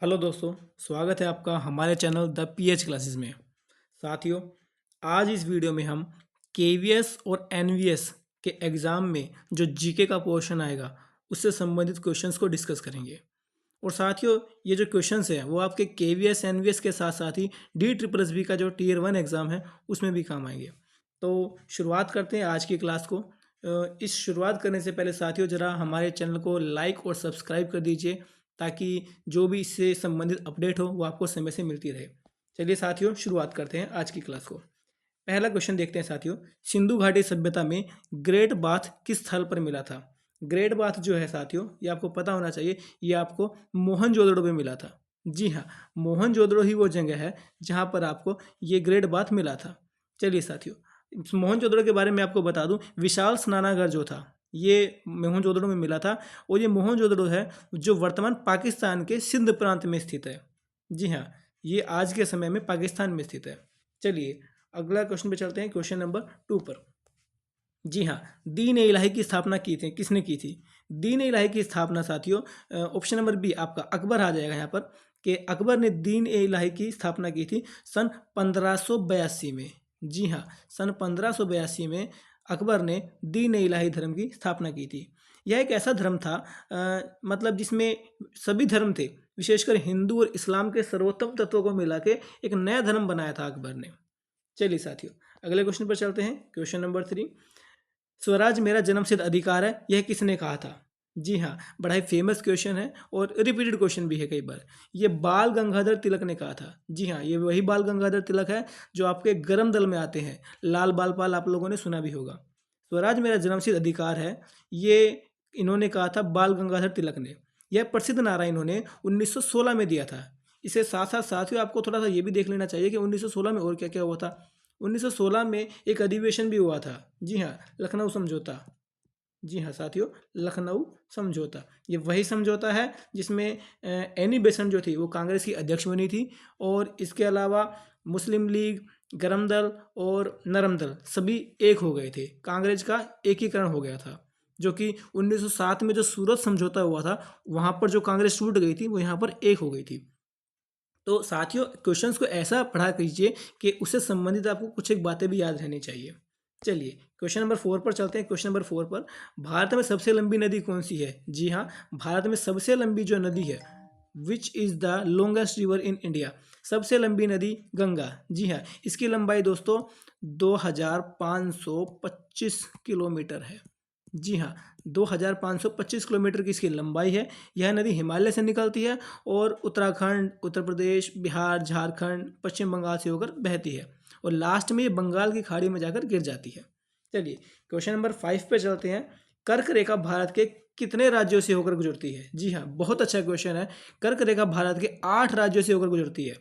Hello दोस्तों, स्वागत है आपका हमारे चैनल द पीएच क्लासेस में। साथियों, आज इस वीडियो में हम केवीएस और एनवीएस के एग्ज़ाम में जो जीके का पोर्शन आएगा उससे संबंधित क्वेश्चंस को डिस्कस करेंगे। और साथियों, ये जो क्वेश्चंस हैं वो आपके केवीएस एनवीएस के साथ साथ ही डी ट्रिपल एस बी का जो टीयर 1 एग्ज़ाम है उसमें भी काम आएंगे। तो शुरुआत करते हैं आज की क्लास को। इस शुरुआत करने से पहले साथियों, ज़रा हमारे चैनल को लाइक और सब्सक्राइब कर दीजिए ताकि जो भी इससे संबंधित अपडेट हो वो आपको समय से मिलती रहे। चलिए साथियों, शुरुआत करते हैं आज की क्लास को। पहला क्वेश्चन देखते हैं साथियों। सिंधु घाटी सभ्यता में ग्रेट बाथ किस स्थल पर मिला था? ग्रेट बाथ जो है साथियों, ये आपको पता होना चाहिए, ये आपको मोहनजोदड़ो में मिला था। जी हाँ, मोहनजोदड़ो ही वो जगह है जहाँ पर आपको ये ग्रेट बाथ मिला था। चलिए साथियों, मोहनजोदड़ो के बारे में आपको बता दूं, विशाल स्नानागार जो था ये मोहनजोदड़ो में मिला था। और ये मोहनजोदड़ो है जो वर्तमान पाकिस्तान के सिंध प्रांत में स्थित है। जी हाँ, ये आज के समय में पाकिस्तान में स्थित है। चलिए अगला क्वेश्चन पे चलते हैं, क्वेश्चन नंबर 2 पर। जी हाँ, दीन ए इलाही की स्थापना की थी, किसने की थी? दीन ए इलाही की स्थापना साथियों, ऑप्शन नंबर बी आपका अकबर आ जाएगा यहाँ पर, कि अकबर ने दीन ए इलाही की स्थापना की थी सन 1582 में। जी हाँ, सन 1582 में अकबर ने दीन ए इलाही धर्म की स्थापना की थी। यह एक ऐसा धर्म था मतलब जिसमें सभी धर्म थे, विशेषकर हिंदू और इस्लाम के सर्वोत्तम तत्वों को मिला के एक नया धर्म बनाया था अकबर ने। चलिए साथियों, अगले क्वेश्चन पर चलते हैं, क्वेश्चन नंबर 3। स्वराज मेरा जन्मसिद्ध अधिकार है, यह किसने कहा था? जी हाँ, बड़ा ही फेमस क्वेश्चन है और रिपीटेड क्वेश्चन भी है कई बार। ये बाल गंगाधर तिलक ने कहा था। जी हाँ, ये वही बाल गंगाधर तिलक है जो आपके गरम दल में आते हैं। लाल बाल पाल आप लोगों ने सुना भी होगा। स्वराज मेरा जन्मसिद्ध अधिकार है, ये इन्होंने कहा था बाल गंगाधर तिलक ने। यह प्रसिद्ध नारा इन्होंने 1916 में दिया था। इसके साथ साथ साथियों, आपको थोड़ा सा ये भी देख लेना चाहिए कि 1916 में और क्या क्या हुआ था। 1916 में एक अधिवेशन भी हुआ था। जी हाँ, लखनऊ समझौता। जी हाँ साथियों, लखनऊ समझौता। ये वही समझौता है जिसमें एनी बेसेंट जो थी वो कांग्रेस की अध्यक्ष बनी थी। और इसके अलावा मुस्लिम लीग, गरम दल और नरम दल सभी एक हो गए थे। कांग्रेस का एकीकरण हो गया था, जो कि 1907 में जो सूरत समझौता हुआ था वहाँ पर जो कांग्रेस टूट गई थी वो यहाँ पर एक हो गई थी। तो साथियों, क्वेश्चंस को ऐसा पढ़ा कीजिए कि उससे संबंधित आपको कुछ एक बातें भी याद रहनी चाहिए। चलिए क्वेश्चन नंबर 4 पर चलते हैं। क्वेश्चन नंबर 4 पर, भारत में सबसे लंबी नदी कौन सी है? जी हाँ, भारत में सबसे लंबी जो नदी है, which is the longest river in India? सबसे लंबी नदी गंगा। जी हाँ, इसकी लंबाई दोस्तों 2525 किलोमीटर है। जी हाँ, 2525 किलोमीटर की इसकी लंबाई है। यह नदी हिमालय से निकलती है और उत्तराखंड, उत्तर प्रदेश, बिहार, झारखंड, पश्चिम बंगाल से होकर बहती है और लास्ट में ये बंगाल की खाड़ी में जाकर गिर जाती है। चलिए क्वेश्चन नंबर 5 पे चलते हैं। कर्क रेखा भारत के कितने राज्यों से होकर गुजरती है? जी हाँ, बहुत अच्छा क्वेश्चन है। कर्क रेखा भारत के 8 राज्यों से होकर गुजरती है।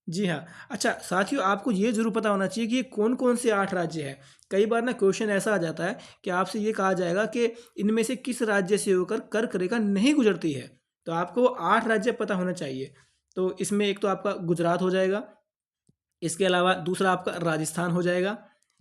जी हाँ। अच्छा साथियों, आपको ये जरूर पता होना चाहिए कि ये कौन कौन से 8 राज्य हैं। कई बार ना क्वेश्चन ऐसा आ जाता है कि आपसे ये कहा जाएगा कि इनमें से किस राज्य से होकर कर्क रेखा नहीं गुजरती है, तो आपको वो 8 राज्य पता होना चाहिए। तो इसमें एक तो आपका गुजरात हो जाएगा, इसके अलावा दूसरा आपका राजस्थान हो जाएगा,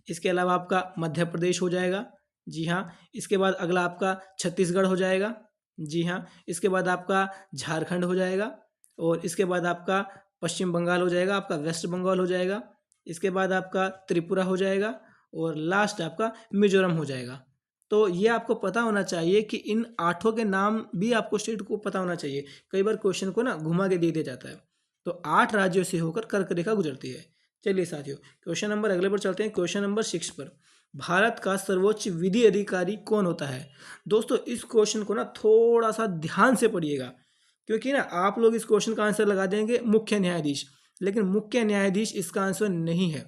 इसके अलावा आपका मध्य प्रदेश हो जाएगा। जी हाँ, इसके बाद अगला आपका छत्तीसगढ़ हो जाएगा। जी हाँ, इसके बाद आपका झारखंड हो जाएगा और इसके बाद आपका पश्चिम बंगाल हो जाएगा, आपका वेस्ट बंगाल हो जाएगा। इसके बाद आपका त्रिपुरा हो जाएगा और लास्ट आपका मिजोरम हो जाएगा। तो ये आपको पता होना चाहिए कि इन 8 के नाम भी आपको स्टेट को पता होना चाहिए। कई बार क्वेश्चन को ना घुमा के दे दिया जाता है। तो 8 राज्यों से होकर कर्क रेखा गुजरती है। चलिए साथियों, क्वेश्चन नंबर अगले पर चलते हैं, क्वेश्चन नंबर 6 पर। भारत का सर्वोच्च विधि अधिकारी कौन होता है? दोस्तों इस क्वेश्चन को ना थोड़ा सा ध्यान से पढ़िएगा, क्योंकि ना आप लोग इस क्वेश्चन का आंसर लगा देंगे मुख्य न्यायाधीश, लेकिन मुख्य न्यायाधीश इसका आंसर नहीं है।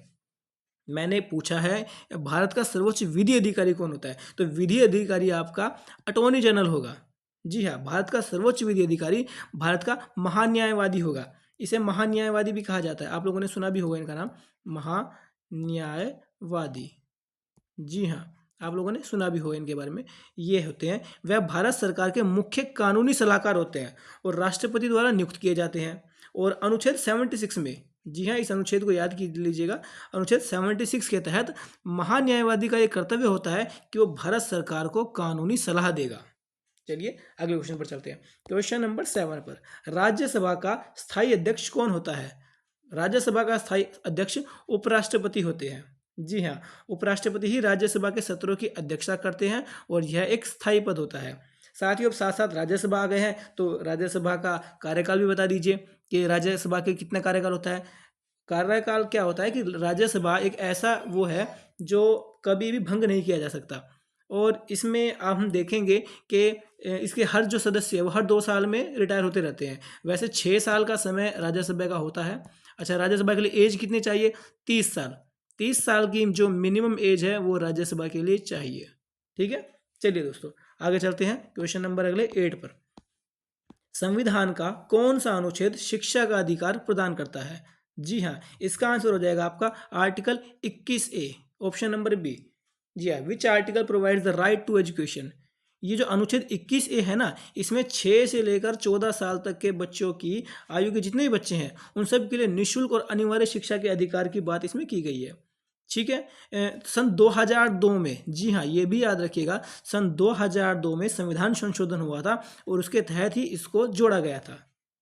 मैंने पूछा है भारत का सर्वोच्च विधि अधिकारी कौन होता है, तो विधि अधिकारी आपका अटॉर्नी जनरल होगा। जी हाँ, भारत का सर्वोच्च विधि अधिकारी भारत का महान्यायवादी होगा। इसे महान्यायवादी भी कहा जाता है, आप लोगों ने सुना भी होगा इनका नाम, महान्यायवादी। जी हाँ, आप लोगों ने सुना भी होगा इनके बारे में। ये होते हैं, वह भारत सरकार के मुख्य कानूनी सलाहकार होते हैं और राष्ट्रपति द्वारा नियुक्त किए जाते हैं। और अनुच्छेद 76 में, जी हाँ, इस अनुच्छेद को याद कीजिए लीजिएगा, अनुच्छेद 76 के तहत महान्यायवादी का ये कर्तव्य होता है कि वो भारत सरकार को कानूनी सलाह देगा। चलिए अगले क्वेश्चन पर चलते हैं। क्वेश्चन नंबर 7 पर, राज्यसभा का स्थायी अध्यक्ष कौन होता है? राज्यसभा का स्थायी अध्यक्ष उपराष्ट्रपति होते हैं। जी हाँ, उपराष्ट्रपति ही राज्यसभा के सत्रों की अध्यक्षता करते हैं और यह एक स्थायी पद होता है। साथ ही अब साथ साथ राज्यसभा आ गए हैं तो राज्यसभा का कार्यकाल भी बता दीजिए कि राज्यसभा के कितना कार्यकाल होता है। कार्यकाल क्या होता है कि राज्यसभा एक ऐसा वो है जो कभी भी भंग नहीं किया जा सकता, और इसमें अब हम देखेंगे कि इसके हर जो सदस्य है वो हर 2 साल में रिटायर होते रहते हैं। वैसे 6 साल का समय राज्यसभा का होता है। अच्छा, राज्यसभा के लिए एज कितनी चाहिए? 30 साल। 30 साल की जो मिनिमम एज है वो राज्यसभा के लिए चाहिए। ठीक है, चलिए दोस्तों आगे चलते हैं क्वेश्चन नंबर अगले 8 पर। संविधान का कौन सा अनुच्छेद शिक्षा का अधिकार प्रदान करता है? जी हाँ, इसका आंसर हो जाएगा आपका article 21A, option number B. जी हाँ, which article provides the right to education. ये जो अनुच्छेद 21A है ना, इसमें 6 से लेकर 14 साल तक के बच्चों की आयु के जितने भी बच्चे हैं उन सब के लिए निःशुल्क और अनिवार्य शिक्षा के अधिकार की बात इसमें की गई है। ठीक है, सन 2002 में, जी हाँ ये भी याद रखिएगा, सन 2002 में संविधान संशोधन हुआ था और उसके तहत ही इसको जोड़ा गया था।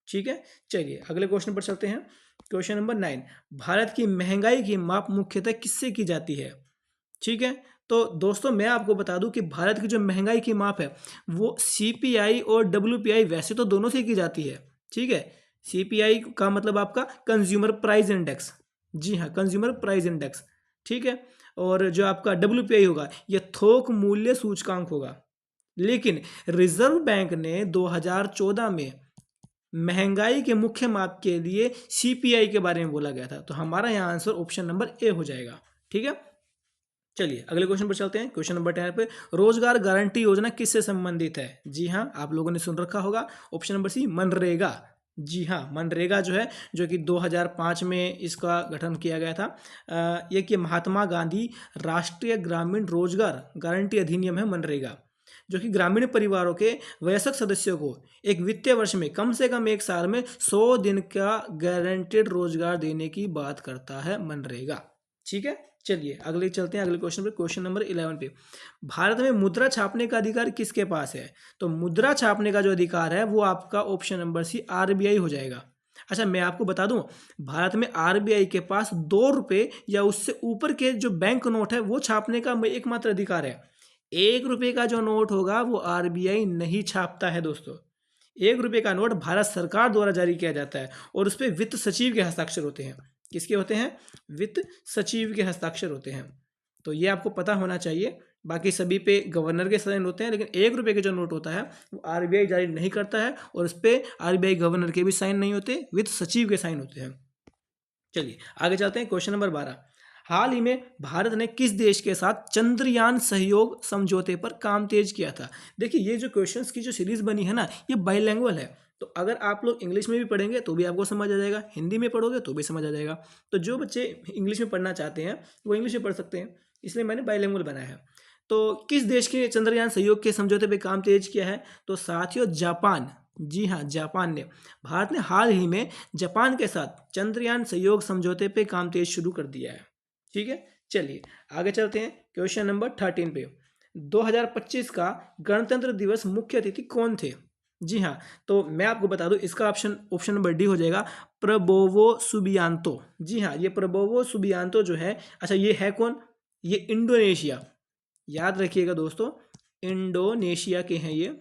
ठीक है, चलिए अगले क्वेश्चन पर चलते हैं। क्वेश्चन नंबर 9, भारत की महंगाई की माप मुख्यतः किससे की जाती है? ठीक है, तो दोस्तों मैं आपको बता दूं कि भारत की जो महंगाई की माप है वो CPI और WPI वैसे तो दोनों से की जाती है। ठीक है, CPI का मतलब आपका कंज्यूमर प्राइस इंडेक्स, जी हाँ कंज्यूमर प्राइस इंडेक्स। ठीक है, और जो आपका WPI होगा ये थोक मूल्य सूचकांक होगा। लेकिन रिजर्व बैंक ने 2014 में महंगाई के मुख्य माप के लिए CPI के बारे में बोला गया था, तो हमारा यहाँ आंसर ऑप्शन नंबर ए हो जाएगा। ठीक है, चलिए अगले क्वेश्चन पर चलते हैं। क्वेश्चन नंबर 10 पे, रोजगार गारंटी योजना किससे संबंधित है? जी हाँ, आप लोगों ने सुन रखा होगा, ऑप्शन नंबर सी मनरेगा। जी हाँ, मनरेगा जो है, जो कि 2005 में इसका गठन किया गया था। ये कि महात्मा गांधी राष्ट्रीय ग्रामीण रोजगार गारंटी अधिनियम है मनरेगा, जो कि ग्रामीण परिवारों के वयस्क सदस्यों को एक वित्तीय वर्ष में कम से कम 1 साल में 100 दिन का गारंटेड रोजगार देने की बात करता है मनरेगा। ठीक है, चलिए अगले चलते हैं अगले क्वेश्चन पे। क्वेश्चन नंबर 11 पे, भारत में मुद्रा छापने का अधिकार किसके पास है? तो मुद्रा छापने का जो अधिकार है वो आपका ऑप्शन नंबर सी RBI हो जाएगा। अच्छा, मैं आपको बता दूं, भारत में RBI के पास 2 रुपये या उससे ऊपर के जो बैंक नोट है वो छापने का एकमात्र अधिकार है। 1 रुपये का जो नोट होगा वो RBI नहीं छापता है दोस्तों। 1 रुपये का नोट भारत सरकार द्वारा जारी किया जाता है और उस पर वित्त सचिव के हस्ताक्षर होते हैं। किसके होते हैं? वित्त सचिव के हस्ताक्षर होते हैं। तो ये आपको पता होना चाहिए। बाकी सभी पे गवर्नर के साइन होते हैं, लेकिन 1 रुपये के जो नोट होता है वो RBI जारी नहीं करता है और उस पर RBI गवर्नर के भी साइन नहीं होते, वित्त सचिव के साइन होते हैं। चलिए आगे चलते हैं। क्वेश्चन नंबर 12, हाल ही में भारत ने किस देश के साथ चंद्रयान सहयोग समझौते पर काम तेज किया था? देखिए ये जो क्वेश्चंस की जो सीरीज बनी है ना, ये बाइलैंग्वेज है, तो अगर आप लोग इंग्लिश में भी पढ़ेंगे तो भी आपको समझ आ जाएगा, हिंदी में पढ़ोगे तो भी समझ आ जाएगा। तो जो बच्चे इंग्लिश में पढ़ना चाहते हैं वो इंग्लिश में पढ़ सकते हैं, इसलिए मैंने बाइलैंग्वेज बनाया है। तो किस देश के चंद्रयान सहयोग के समझौते पर काम तेज किया है? तो साथियों जापान। जी हाँ, जापान ने, भारत ने हाल ही में जापान के साथ चंद्रयान सहयोग समझौते पे काम तेज शुरू कर दिया है। ठीक है, चलिए आगे चलते हैं। क्वेश्चन नंबर 13 पे, 2025 का गणतंत्र दिवस मुख्य अतिथि कौन थे? जी हाँ, तो मैं आपको बता दूं, इसका ऑप्शन नंबर डी हो जाएगा, प्रबोवो सुबियांतो। जी हाँ, ये प्रबोवो सुबियांतो जो है, अच्छा ये है कौन? ये इंडोनेशिया, याद रखिएगा दोस्तों, इंडोनेशिया के हैं ये,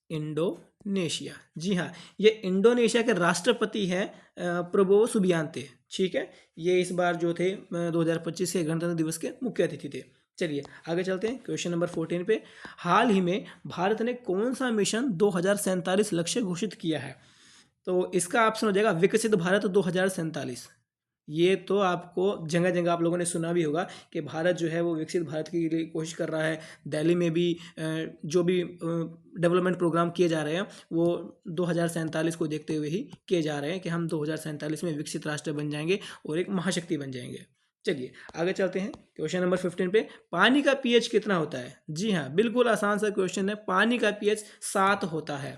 इंडोनेशिया। जी हाँ, ये इंडोनेशिया के राष्ट्रपति हैं प्रबोवो सुबियांते। ठीक है, ये इस बार जो थे 2025 के गणतंत्र दिवस के मुख्य अतिथि थे। चलिए आगे चलते हैं। क्वेश्चन नंबर 14 पे, हाल ही में भारत ने कौन सा मिशन 2047 लक्ष्य घोषित किया है? तो इसका ऑप्शन हो जाएगा विकसित भारत 2047। ये तो आपको जगह जगह आप लोगों ने सुना भी होगा कि भारत जो है वो विकसित भारत के लिए कोशिश कर रहा है। दिल्ली में भी जो भी डेवलपमेंट प्रोग्राम किए जा रहे हैं वो 2047 को देखते हुए ही किए जा रहे हैं कि हम 2047 में विकसित राष्ट्र बन जाएंगे और एक महाशक्ति बन जाएंगे। चलिए आगे चलते हैं। क्वेश्चन नंबर 15 पे, पानी का pH कितना होता है? जी हाँ, बिल्कुल आसान सा क्वेश्चन है, पानी का pH 7 होता है।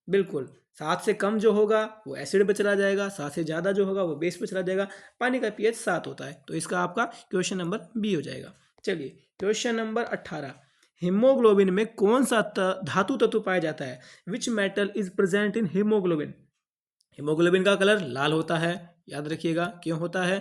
बिल्कुल, 7 से कम जो होगा वो एसिड पे चला जाएगा, 7 से ज़्यादा जो होगा वो बेस पे चला जाएगा। पानी का pH 7 होता है, तो इसका आपका क्वेश्चन नंबर बी हो जाएगा। चलिए क्वेश्चन नंबर 18, हीमोग्लोबिन में कौन सा धातु तत्व पाया जाता है? Which metal is present in haemoglobin? Haemoglobin का कलर लाल होता है, याद रखिएगा क्यों होता है,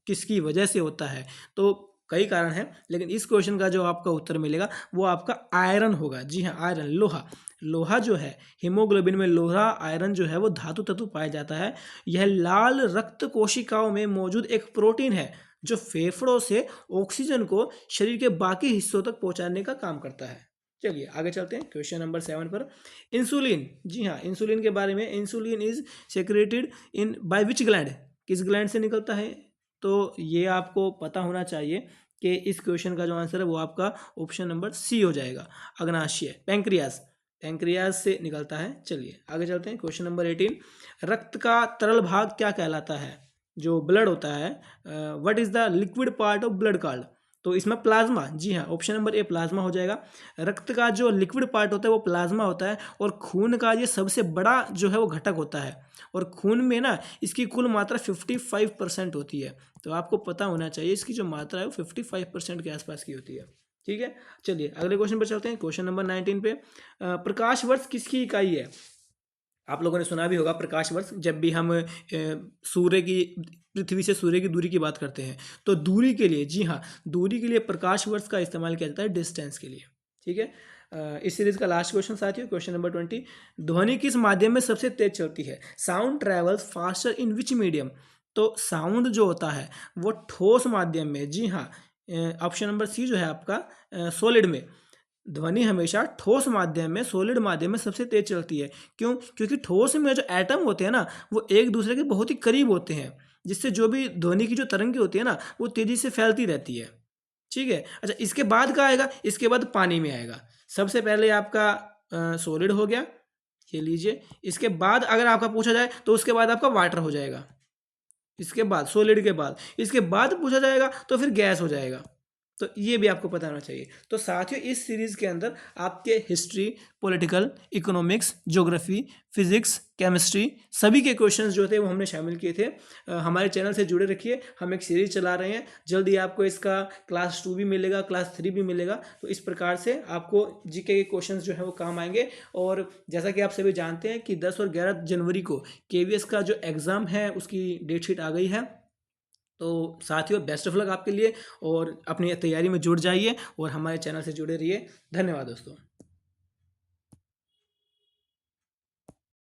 किसकी वजह से होता है। तो कई कारण हैं, लेकिन इस क्वेश्चन का जो आपका उत्तर मिलेगा वो आपका आयरन होगा। जी हाँ, आयरन, लोहा। लोहा जो है, हीमोग्लोबिन में लोहा आयरन जो है वो धातु तत्व पाया जाता है। यह लाल रक्त कोशिकाओं में मौजूद एक प्रोटीन है जो फेफड़ों से ऑक्सीजन को शरीर के बाकी हिस्सों तक पहुंचाने का काम करता है। चलिए आगे चलते हैं क्वेश्चन नंबर 7 पर। इंसुलिन, जी हाँ, इंसुलिन के बारे में, insulin is secreted in by which gland? किस ग्लैंड से निकलता है? तो ये आपको पता होना चाहिए कि इस क्वेश्चन का जो आंसर है वो आपका ऑप्शन नंबर सी हो जाएगा, अग्नाशय, पैंक्रियास। पैंक्रियास से निकलता है। चलिए आगे चलते हैं क्वेश्चन नंबर 18। रक्त का तरल भाग क्या कहलाता है? जो ब्लड होता है, what is the liquid part of blood called? तो इसमें प्लाज्मा, जी हाँ, ऑप्शन नंबर ए प्लाज्मा हो जाएगा। रक्त का जो लिक्विड पार्ट होता है वो प्लाज्मा होता है, और खून का ये सबसे बड़ा जो है वो घटक होता है, और खून में ना इसकी कुल मात्रा 55% होती है। तो आपको पता होना चाहिए इसकी जो मात्रा है वो 55% के आसपास की होती है। ठीक है, चलिए अगले क्वेश्चन पर चलते हैं, क्वेश्चन नंबर 19 पे। प्रकाश वर्ष किसकी इकाई है? आप लोगों ने सुना भी होगा प्रकाश वर्ष, जब भी हम सूर्य की, पृथ्वी से सूर्य की दूरी की बात करते हैं तो दूरी के लिए, जी हाँ, दूरी के लिए प्रकाश वर्ष का इस्तेमाल किया जाता है, डिस्टेंस के लिए। ठीक है, इस सीरीज का लास्ट क्वेश्चन साथियों, क्वेश्चन नंबर 20। ध्वनि किस माध्यम में सबसे तेज चलती है? Sound travels faster in which medium? तो साउंड जो होता है वो ठोस माध्यम में, जी हाँ, ऑप्शन नंबर सी जो है आपका सॉलिड में। ध्वनि हमेशा ठोस माध्यम में, सॉलिड माध्यम में सबसे तेज चलती है। क्यों? क्योंकि ठोस में जो एटम होते हैं ना वो एक दूसरे के बहुत ही करीब होते हैं, जिससे जो भी ध्वनि की जो तरंगे होती है ना वो तेजी से फैलती रहती है। ठीक है, अच्छा, इसके बाद क्या आएगा? इसके बाद पानी में आएगा। सबसे पहले आपका सॉलिड हो गया, ये लीजिए। इसके बाद अगर आपका पूछा जाए तो उसके बाद आपका वाटर हो जाएगा, इसके बाद सॉलिड के बाद, इसके बाद पूछा जाएगा तो फिर गैस हो जाएगा। तो ये भी आपको पता होना चाहिए। तो साथियों इस सीरीज़ के अंदर आपके history, political, economics, geography, physics, chemistry, सभी के क्वेश्चंस जो थे वो हमने शामिल किए थे। हमारे चैनल से जुड़े रखिए, हम एक सीरीज चला रहे हैं, जल्दी आपको इसका क्लास 2 भी मिलेगा, क्लास 3 भी मिलेगा। तो इस प्रकार से आपको जीके के क्वेश्चंस जो है वो काम आएंगे। और जैसा कि आप सभी जानते हैं कि 10 और 11 जनवरी को केवीएस का जो एग्ज़ाम है उसकी डेट शीट आ गई है। तो साथियों बेस्ट ऑफ लक आपके लिए, और अपनी तैयारी में जुट जाइए और हमारे चैनल से जुड़े रहिए। धन्यवाद दोस्तों।